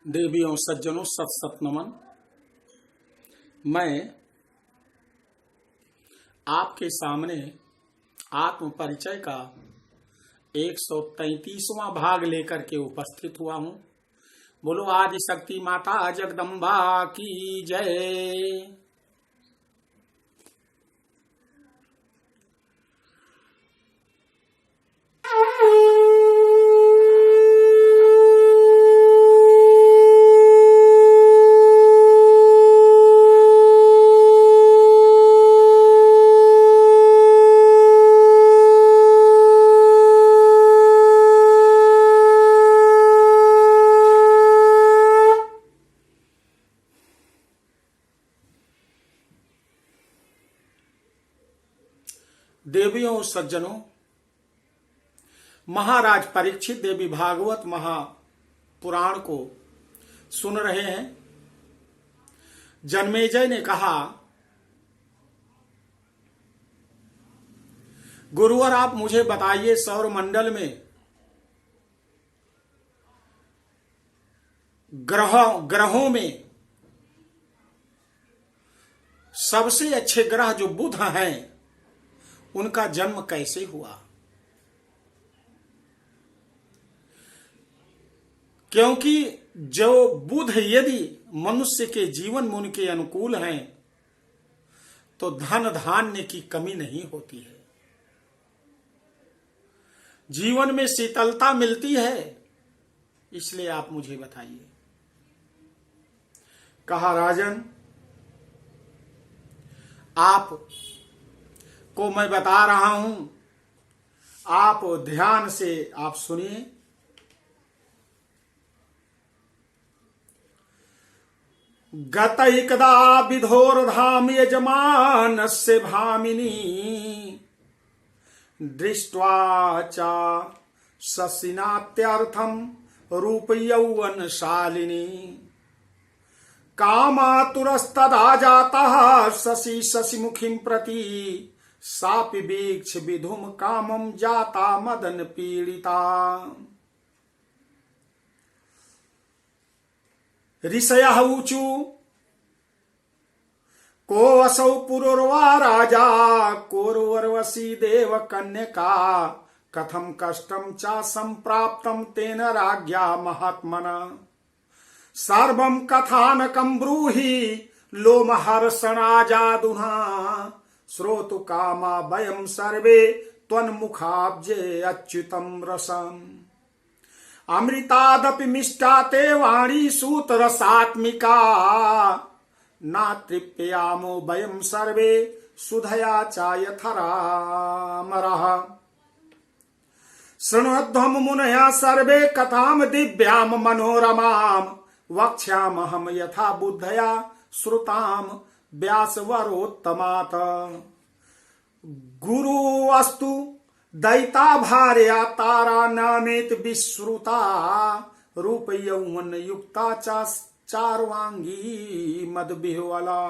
देवियों सज्जनों सत सत नमन। मैं आपके सामने आत्म परिचय का 133वां भाग लेकर के उपस्थित हुआ हूं। बोलो आदि शक्ति माता जगदम्बा की जय। देवियों सज्जनों, महाराज परीक्षित देवी भागवत महापुराण को सुन रहे हैं। जन्मेजय ने कहा, गुरुवर आप मुझे बताइए, सौरमंडल में ग्रहों में सबसे अच्छे ग्रह जो बुध हैं, उनका जन्म कैसे हुआ? क्योंकि जो बुध यदि मनुष्य के जीवन में उनके अनुकूल हैं तो धन धान्य की कमी नहीं होती है, जीवन में शीतलता मिलती है। इसलिए आप मुझे बताइए। कहा, राजन आप को मैं बता रहा हूं, आप ध्यान से आप सुनिए। गत एकदा विधोर्धाम यजमानस्य भामिनी दृष्ट्वा च शशिनात्यर्थम रूपयौवनशालिनी कामातुरस्तदा जातः शशि शशिमुखीं प्रति सापि वीक्ष विधुम कामम जाता मदन पीड़िता। ऋषयः ऊचु को असौ पुरुर्वा राजा कोर्वशी देव कन्यका कथम कष्टम च संप्राप्तम तेन राज्ञा महात्मना सर्वं कथानकं ब्रूहि लोमहर्षणाजादुना श्रोतु कामा वयं सर्वे त्वन्मुखाब्जे अच्युतं रसम् अमृतादपि मिष्टा ते वाणी सूतरसात्मिका न तृप्यामो वयं सर्वे सुधया च यथरामरः शृण्वध्वं मुनयः सर्वे कथां दिव्यां मनोरमां वक्ष्यामहं यथा बुद्धया श्रुतां व्यासवरोत्तमात् गुरु अस्तु दैता भार्या तारा नामेत विश्रुता रूप यौवन युक्ता चार्वांगी मदविह्वला।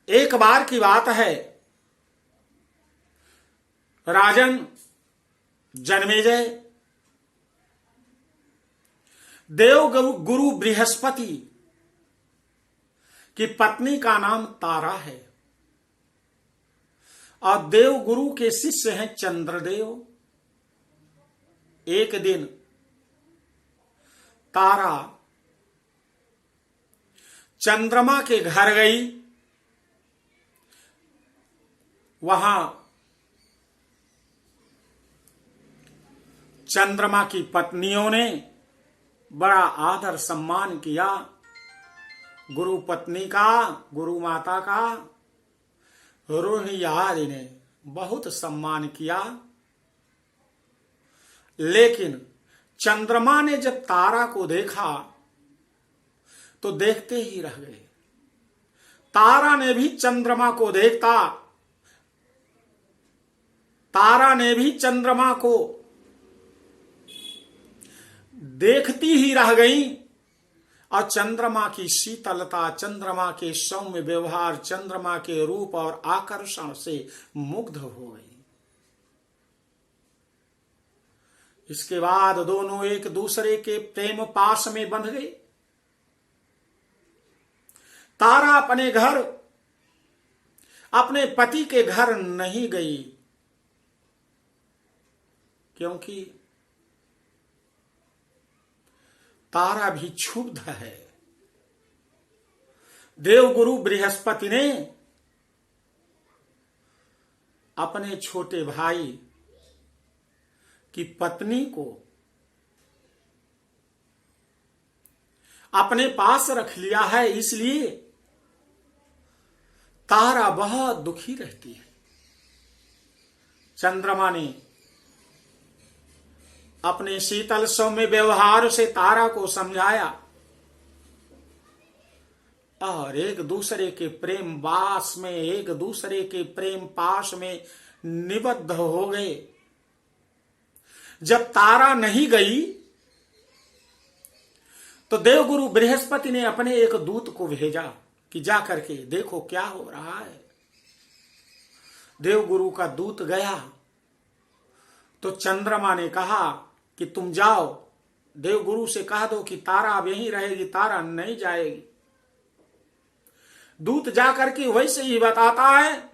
एक बार की बात है, राजन जन्मेजय देव गुरु बृहस्पति की पत्नी का नाम तारा है और देव गुरु के शिष्य हैं चंद्रदेव। एक दिन तारा चंद्रमा के घर गई। वहां चंद्रमा की पत्नियों ने बड़ा आदर सम्मान किया। गुरु पत्नी का, गुरु माता का रोहिणी ने बहुत सम्मान किया। लेकिन चंद्रमा ने जब तारा को देखा तो देखते ही रह गए। तारा ने भी चंद्रमा को देखा, तारा ने भी चंद्रमा को देखती ही रह गई और चंद्रमा की शीतलता, चंद्रमा के सौम्य व्यवहार, चंद्रमा के रूप और आकर्षण से मुग्ध हो गई। इसके बाद दोनों एक दूसरे के प्रेम पाश में बंध गए। तारा अपने घर, अपने पति के घर नहीं गई, क्योंकि तारा भी क्षुब्ध है। देवगुरु बृहस्पति ने अपने छोटे भाई की पत्नी को अपने पास रख लिया है, इसलिए तारा बहुत दुखी रहती है। चंद्रमा ने अपने शीतल सौम्य व्यवहार से तारा को समझाया और एक दूसरे के प्रेम वास में, एक दूसरे के प्रेम पाश में निबद्ध हो गए। जब तारा नहीं गई तो देवगुरु बृहस्पति ने अपने एक दूत को भेजा कि जा करके देखो क्या हो रहा है। देवगुरु का दूत गया तो चंद्रमा ने कहा कि तुम जाओ, देवगुरु से कह दो कि तारा अब यहीं रहेगी, तारा नहीं जाएगी। दूत जाकर के वैसे ही बताता है।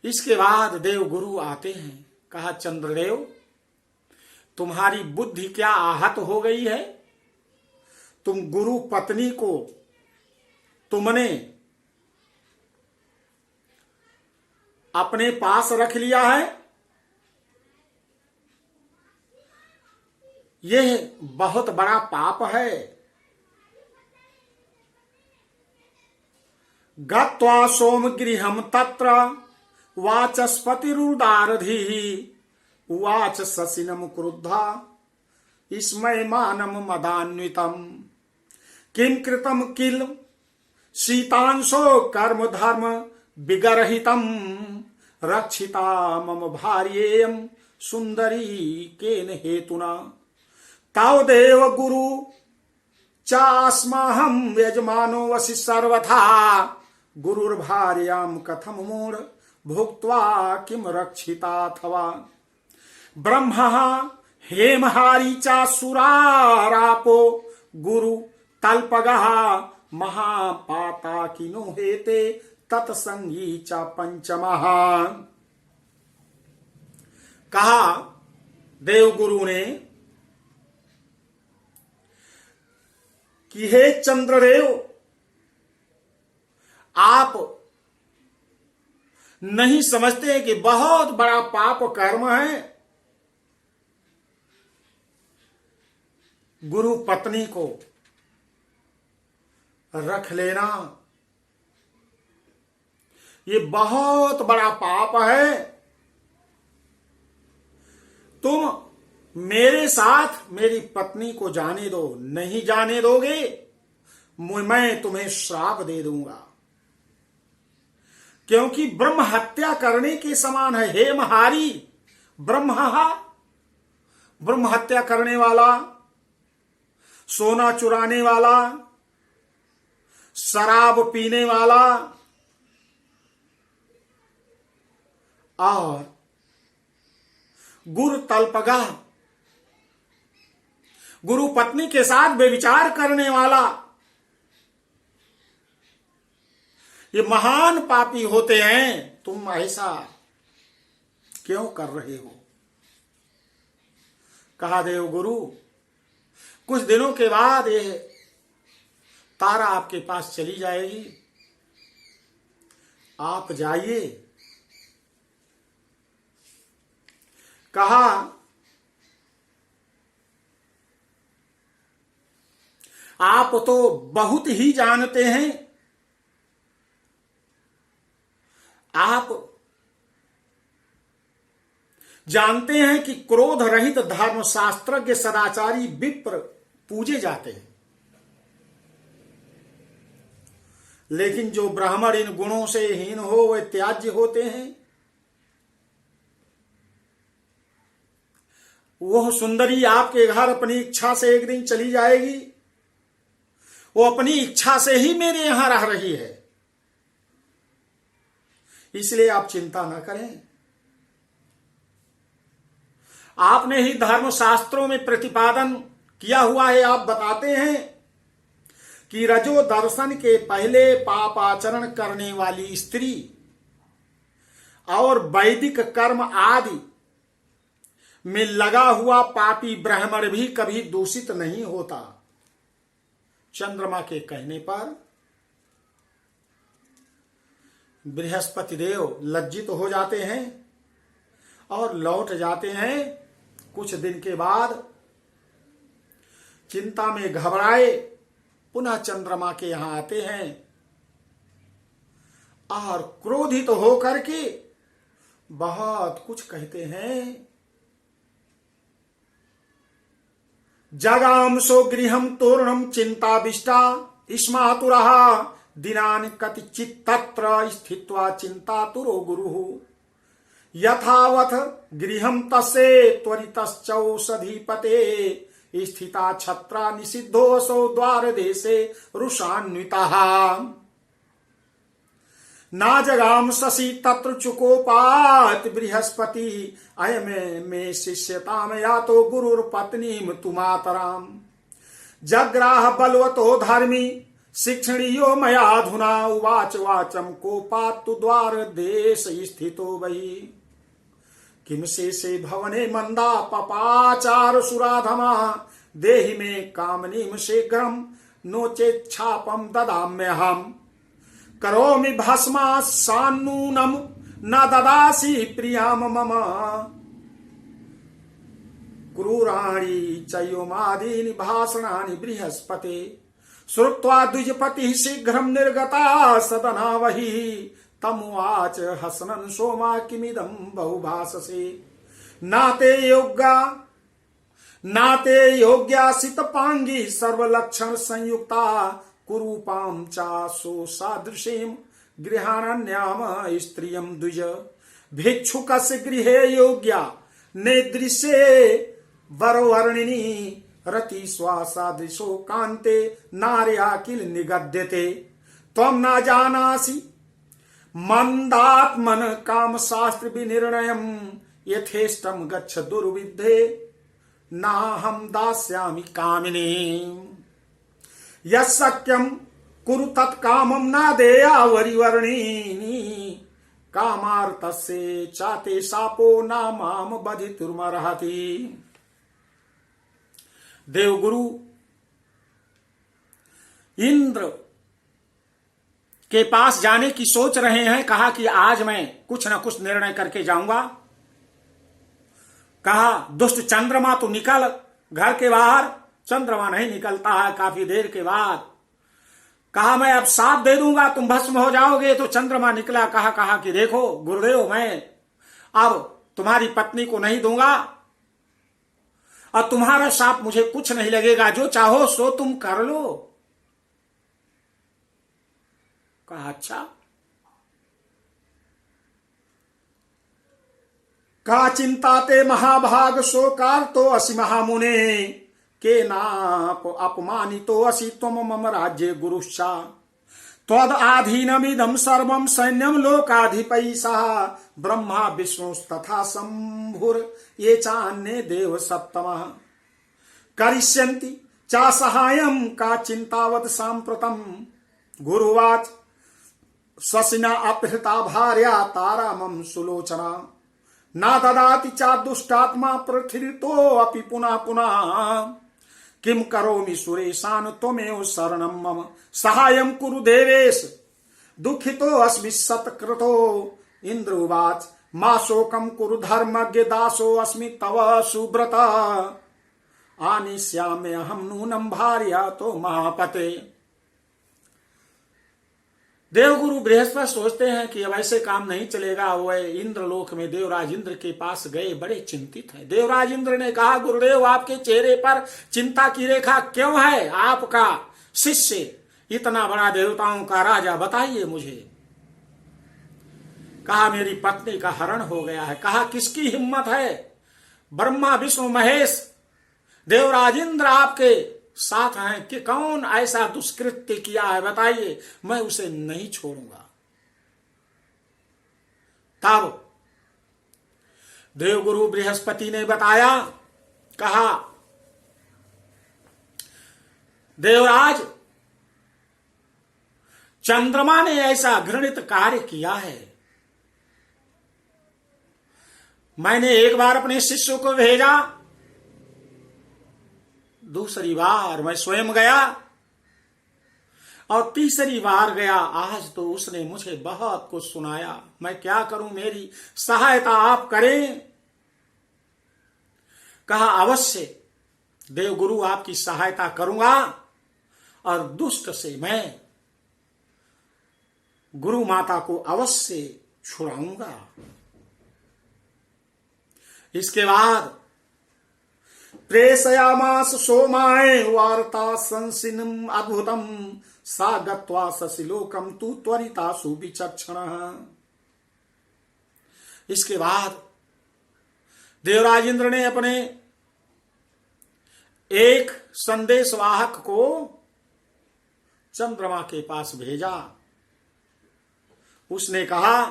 इसके बाद देवगुरु आते हैं। कहा, चंद्रदेव तुम्हारी बुद्धि क्या आहत हो गई है? तुम गुरु पत्नी को तुमने अपने पास रख लिया है। यह बहुत बड़ा पाप है। गत्वा सोमगृहं तत्र वाचस्पतिरुदारधिः उवाच शशिनं क्रुद्धा स्मयमानं मदान्वितम् किं कृतं किल शीतांशो कर्म धर्म विगरहितं रक्षिता मम भार्येयं सुंदरी केन हेतुना तावदेव गुरु चास्माहं यजमानो वसि सर्वथा गुरुर्भार्यां कथम मूढ़ भुक्त्वा किम रक्षिताथवा ब्रह्मा हेमहारी चा सुरारापो गुरु तल्पगः महापाता किनो हेते तत्संगी चा पंचमः। कहा देवगुरु ने कि हे चंद्रदेव, आप नहीं समझते कि बहुत बड़ा पाप कर्म है गुरु पत्नी को रख लेना। ये बहुत बड़ा पाप है। तुम मेरे साथ मेरी पत्नी को जाने दो, नहीं जाने दोगे मैं तुम्हें श्राप दे दूंगा, क्योंकि ब्रह्म हत्या करने के समान है। हेमहारी ब्रह्म हत्या करने वाला, सोना चुराने वाला, शराब पीने वाला और गुरु तल्पगा, गुरु पत्नी के साथ व्यभिचार करने वाला, ये महान पापी होते हैं। तुम ऐसा क्यों कर रहे हो? कहा देव गुरु, कुछ दिनों के बाद ये तारा आपके पास चली जाएगी, आप जाइए। कहा आप तो बहुत ही जानते हैं, आप जानते हैं कि क्रोध रहित धर्म शास्त्रज्ञ सदाचारी विप्र पूजे जाते हैं, लेकिन जो ब्राह्मण इन गुणों से हीन हो वे त्याज्य होते हैं। वह सुंदरी आपके घर अपनी इच्छा से एक दिन चली जाएगी, वो अपनी इच्छा से ही मेरे यहां रह रही है, इसलिए आप चिंता न करें। आपने ही धर्म शास्त्रों में प्रतिपादन किया हुआ है। आप बताते हैं कि रजो दर्शन के पहले पापाचरण करने वाली स्त्री और वैदिक कर्म आदि में लगा हुआ पापी ब्राह्मण भी कभी दूषित नहीं होता। चंद्रमा के कहने पर बृहस्पति देव लज्जित हो जाते हैं और लौट जाते हैं। कुछ दिन के बाद चिंता में घबराए पुनः चंद्रमा के यहां आते हैं और क्रोधित होकर के बहुत कुछ कहते हैं। जगामसो गृहम तोरणम चिंताविष्टा स्मातुरः दिनानि कतिचित् तत्र स्थित्वा चिंतातुरो गुरुः यथावथ गृहम तस्ये त्वरितश्चौषधीपते स्थिता छत्रा निषिद्धोऽसौ द्वार देशे रुषान्वितः ना जगाम शशि तत्र चुकोपात बृहस्पति अयमे मे शिष्यताम या तो गुरुर्पत्नीम तुमातराम जग्राह बलवतो धर्मी शिक्षणीयो मयाधुना उवाच वाचम कोपात्तु द्वार देश स्थितो वही किम शेषे भवने मंदा पपाचार सुराधमा देहि मे कामनीम शीघ्रम नोचेत् छापम ददाम्यहम् करोमि भस्मा सान्नूनम न ददासि प्रियाम मम क्रूराणि चयोमादीनि भाषणानि बृहस्पते श्रुत्वा द्विजपतिः शीघ्रं निर्गता सदना वही तमुवाच हसनन् सोमा किमिदं बहुभाषसे नाते योग्यासितपांगी सर्वलक्षण संयुक्ता कुरूपां चासो सादृशीं गृहाण्यम स्त्रियं द्विज भिक्षुकस्य गृहे योग्या नेदृशे वरवर्णिनी रति स्वासादृशो कान्ते नार्या किल निगद्यते त्वं न जानासि मंदात्मन काम शास्त्र विनिर्णयं यथेष्टं गच्छ दुर्विद्धे नाहं दास्यामि कामिनी यशक्यं कुरु तत्कामं न देया वरिवर्णिनी कामार्तस्य चाते शापो न माम बधितुर्मर्हति। देवगुरु इंद्र के पास जाने की सोच रहे हैं। कहा कि आज मैं कुछ न कुछ निर्णय करके जाऊंगा। कहा दुष्ट चंद्रमा तो निकल घर के बाहर। चंद्रमा नहीं निकलता है। काफी देर के बाद कहा मैं अब साथ दे दूंगा, तुम भस्म हो जाओगे। तो चंद्रमा निकला। कहा कि देखो गुरुदेव, मैं अब तुम्हारी पत्नी को नहीं दूंगा और तुम्हारा शाप मुझे कुछ नहीं लगेगा। जो चाहो सो तुम कर लो। कहा अच्छा। का चिंता ते महाभाग शोकार तो असि महामुने के नाप अपमानितो असि त्वम मम राज्ये गुरुश्चा त्वद आधीनमिदं सर्वं सैन्यं लोकाधिपैषः ब्रह्मा विष्णुस्तथा शंभुर ये चान्ये देव सप्तमः करिष्यन्ति चा सहायं का चिंतावत् साम्प्रतम् गुरुवाच स्वसिना अपहृता भार्या तारामं सुलोचना न ददाति चा दुष्टात्मा प्रथितो अपि पुनः पुनः किम करोमि सुरेशान त्वमेव शरणं मम सहायं कुरु देवेश दुखितो अस्मि सत्कृतो इंद्र उवाच मा शोकं कुरु धर्मज्ञ दासो अस्मि तव सुव्रत आनिष्याम्यहं नूनं भार्या तो महापते। देवगुरु बृहस्पति सोचते हैं कि अब ऐसे काम नहीं चलेगा। वह इंद्रलोक में देवराज इंद्र के पास गए, बड़े चिंतित हैं। देवराज इंद्र ने कहा गुरुदेव, आपके चेहरे पर चिंता की रेखा क्यों है? आपका शिष्य इतना बड़ा देवताओं का राजा, बताइए मुझे। कहा मेरी पत्नी का हरण हो गया है। कहा किसकी हिम्मत है? ब्रह्मा विष्णु महेश देवराज इंद्र आपके साथ हैं कि कौन ऐसा दुष्कृत्य किया है, बताइए, मैं उसे नहीं छोड़ूंगा। तब देवगुरु बृहस्पति ने बताया, कहा देवराज, चंद्रमा ने ऐसा घृणित कार्य किया है। मैंने एक बार अपने शिष्य को भेजा, दूसरी बार मैं स्वयं गया और तीसरी बार गया। आज तो उसने मुझे बहुत कुछ सुनाया। मैं क्या करूं, मेरी सहायता आप करें। कहा अवश्य देवगुरु आपकी सहायता करूंगा और दुष्ट से मैं गुरु माता को अवश्य छुड़ाऊंगा। इसके बाद प्रेषयामास सोमाय वार्ता संसिनम अद्भुतम सा गत्वा सशिलोकम तु त्वरिता सुविचक्षण। इसके बाद देवराज इंद्र ने अपने एक संदेशवाहक को चंद्रमा के पास भेजा। उसने कहा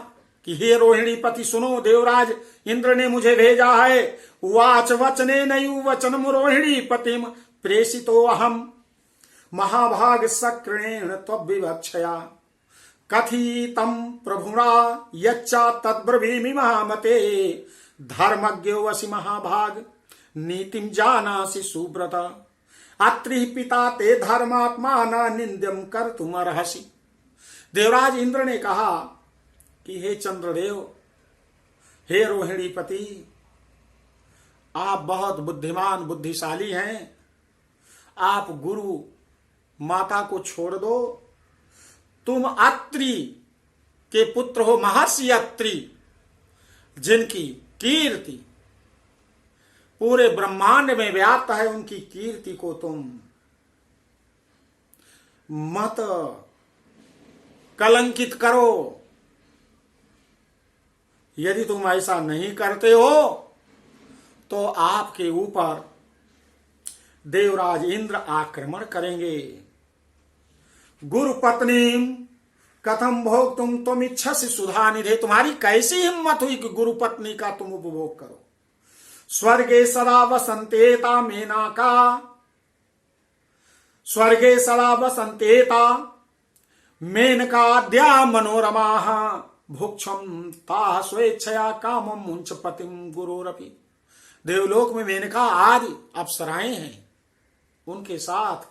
कि हे रोहिणी पति सुनो, देवराज इंद्र ने मुझे भेजा है। उवाच वचने नयु वचनम रोहिणी पतिम प्रेषितो अहम महाभाग सक्रणेन त्वविवक्षया कथितम प्रभुना यच्चा तद्ब्रवीमि महामते धर्मज्ञो वसि महाभाग नीतिम जानासि सुब्रत अत्रि पिता ते धर्मात्मा न निंद्यम कर्तुम अर्हसि। देवराज इंद्र ने कहा कि हे चंद्रदेव, हे रोहिणी पति, आप बहुत बुद्धिमान बुद्धिशाली हैं। आप गुरु माता को छोड़ दो। तुम अत्रि के पुत्र हो, महर्षि अत्रि, जिनकी कीर्ति पूरे ब्रह्मांड में व्याप्त है। उनकी कीर्ति को तुम मत कलंकित करो। यदि तुम ऐसा नहीं करते हो तो आपके ऊपर देवराज इंद्र आक्रमण करेंगे। गुरु पत्नी कथम भोग तुम इच्छसी सुधा निधे। तुम्हारी कैसी हिम्मत हुई कि गुरु पत्नी का तुम उपभोग करो। स्वर्गे सदा वसंतेता मेनाका, स्वर्गे सदा वसंतेता मेनकाद्या मनोरमा भुक्षम ता स्वेच्छया कामम मुंच पतिम गुरुरपि। देवलोक में मेनका आदि अप्सराएं हैं, उनके साथ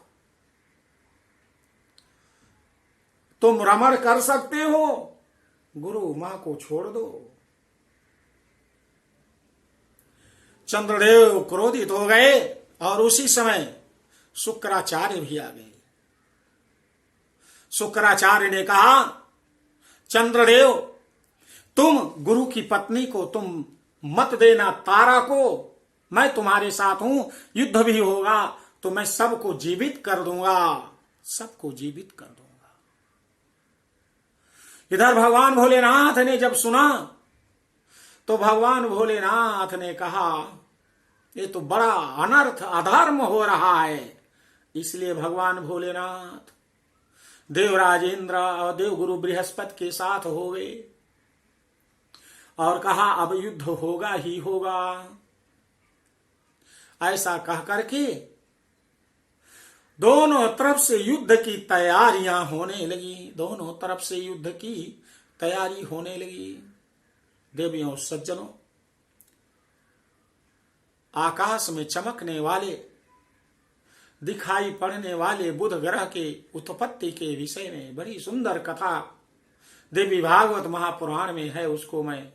तुम रमण कर सकते हो। गुरु मां को छोड़ दो। चंद्रदेव क्रोधित हो गए और उसी समय शुक्राचार्य भी आ गए। शुक्राचार्य ने कहा, चंद्रदेव, तुम गुरु की पत्नी को तुम मत देना, तारा को। मैं तुम्हारे साथ हूं, युद्ध भी होगा तो मैं सबको जीवित कर दूंगा, सबको जीवित कर दूंगा। इधर भगवान भोलेनाथ ने जब सुना तो भगवान भोलेनाथ ने कहा, ये तो बड़ा अनर्थ अधर्म हो रहा है। इसलिए भगवान भोलेनाथ देवराज इंद्र और देवगुरु बृहस्पति के साथ हो गए और कहा अब युद्ध होगा ही होगा। ऐसा कह करके दोनों तरफ से युद्ध की तैयारियां होने लगी। दोनों तरफ से युद्ध की तैयारी होने लगी। देवियों सज्जनों, आकाश में चमकने वाले दिखाई पड़ने वाले बुध ग्रह के उत्पत्ति के विषय में बड़ी सुंदर कथा देवी भागवत महापुराण में है। उसको मैं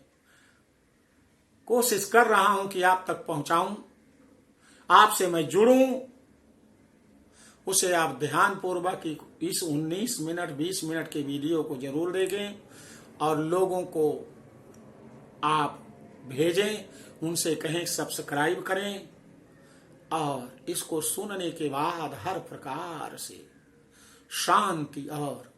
कोशिश कर रहा हूं कि आप तक पहुंचाऊं, आपसे मैं जुड़ूं। उसे आप ध्यानपूर्वक इस 19 मिनट 20 मिनट के वीडियो को जरूर देखें और लोगों को आप भेजें, उनसे कहें सब्सक्राइब करें और इसको सुनने के बाद हर प्रकार से शांति और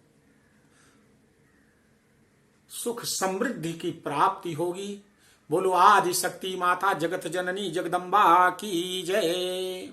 सुख समृद्धि की प्राप्ति होगी। बोलो आदि शक्ति माता जगत जननी जगदम्बा की जय।